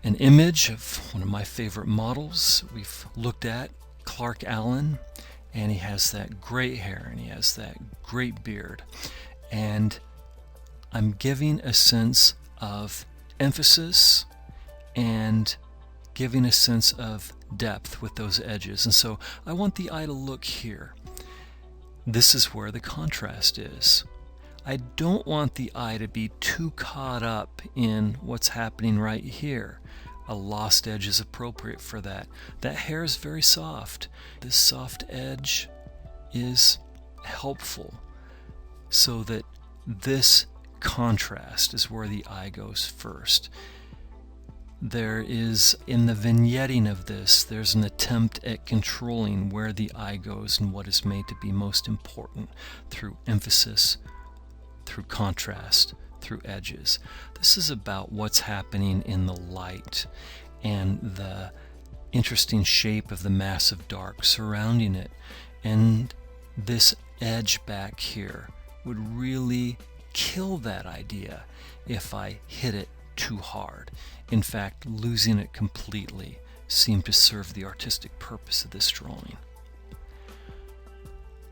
an image of one of my favorite models we've looked at, Clark Allen, and he has that great hair and he has that great beard. And I'm giving a sense of emphasis and giving a sense of depth with those edges. And so I want the eye to look here. This is where the contrast is. I don't want the eye to be too caught up in what's happening right here. A lost edge is appropriate for that. That hair is very soft. This soft edge is helpful so that this contrast is where the eye goes first. There is, in the vignetting of this, there's an attempt at controlling where the eye goes and what is made to be most important through emphasis, through contrast, through edges. This is about what's happening in the light and the interesting shape of the massive dark surrounding it. And this edge back here would really kill that idea if I hit it too hard. In fact, losing it completely seemed to serve the artistic purpose of this drawing.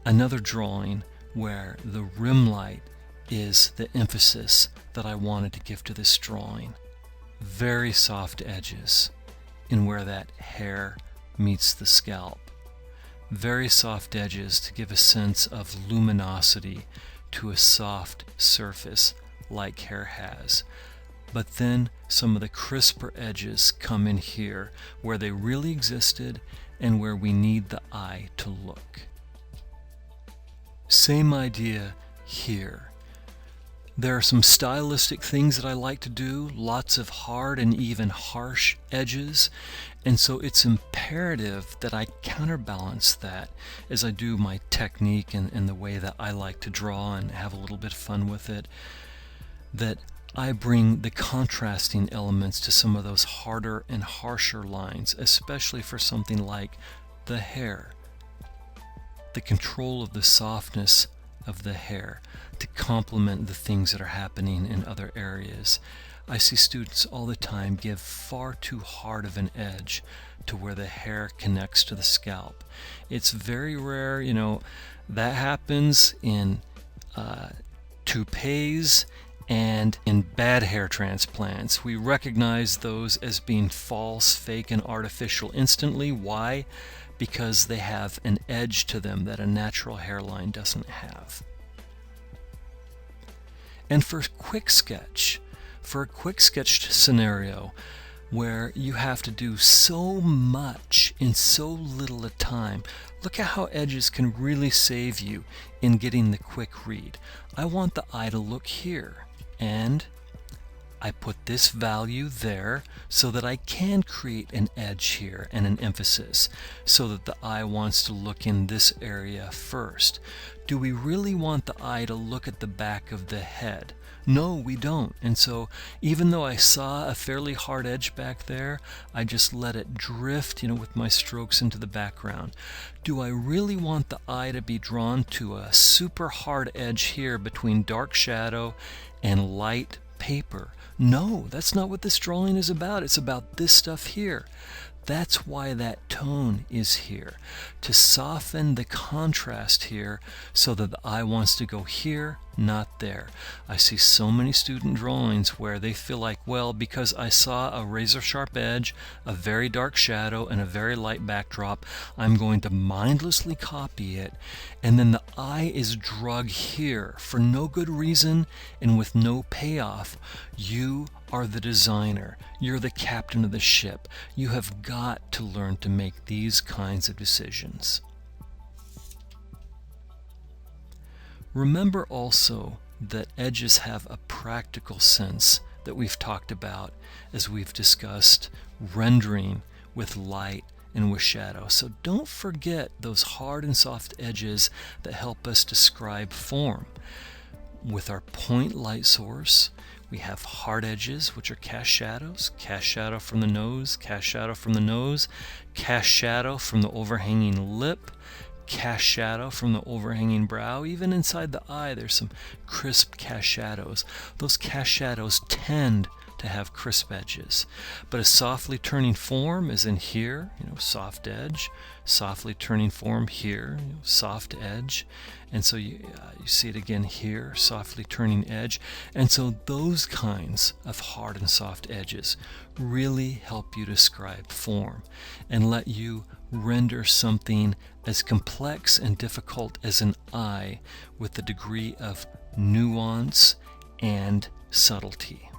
Another drawing where the rim light is the emphasis that I wanted to give to this drawing. Very soft edges in where that hair meets the scalp. Very soft edges to give a sense of luminosity to a soft surface like hair has. But then some of the crisper edges come in here where they really existed and where we need the eye to look. Same idea here. There are some stylistic things that I like to do, lots of hard and even harsh edges, and so it's imperative that I counterbalance that as I do my technique and the way that I like to draw and have a little bit of fun with it, that I bring the contrasting elements to some of those harder and harsher lines, especially for something like the hair. The control of the softness of the hair to complement the things that are happening in other areas. I see students all the time give far too hard of an edge to where the hair connects to the scalp. It's very rare, that happens in toupees and in bad hair transplants. We recognize those as being false, fake, and artificial instantly. Why? Because they have an edge to them that a natural hairline doesn't have. And for a quick sketch scenario where you have to do so much in so little a time, look at how edges can really save you in getting the quick read. I want the eye to look here, and I put this value there so that I can create an edge here and an emphasis so that the eye wants to look in this area first. Do we really want the eye to look at the back of the head? No, we don't. And so even though I saw a fairly hard edge back there, I just let it drift, with my strokes into the background. Do I really want the eye to be drawn to a super hard edge here between dark shadow and light paper? No, that's not what this drawing is about. It's about this stuff here. That's why that tone is here, to soften the contrast here so that the eye wants to go here, not there. I see so many student drawings where they feel like, well, because I saw a razor sharp edge, a very dark shadow, and a very light backdrop, I'm going to mindlessly copy it, and then the eye is drug here for no good reason and with no payoff. You are the designer. You're the captain of the ship. You have got to learn to make these kinds of decisions. Remember also that edges have a practical sense that we've talked about as we've discussed rendering with light and with shadow. So don't forget those hard and soft edges that help us describe form. With our point light source, we have hard edges, which are cast shadow from the nose, cast shadow from the nose, cast shadow from the overhanging lip, cast shadow from the overhanging brow. Even inside the eye, there's some crisp cast shadows. Those cast shadows tend to to have crisp edges. But a softly turning form is in here, soft edge, softly turning form here, soft edge. And so you see it again here, softly turning edge. And so those kinds of hard and soft edges really help you describe form and let you render something as complex and difficult as an eye with a degree of nuance and subtlety.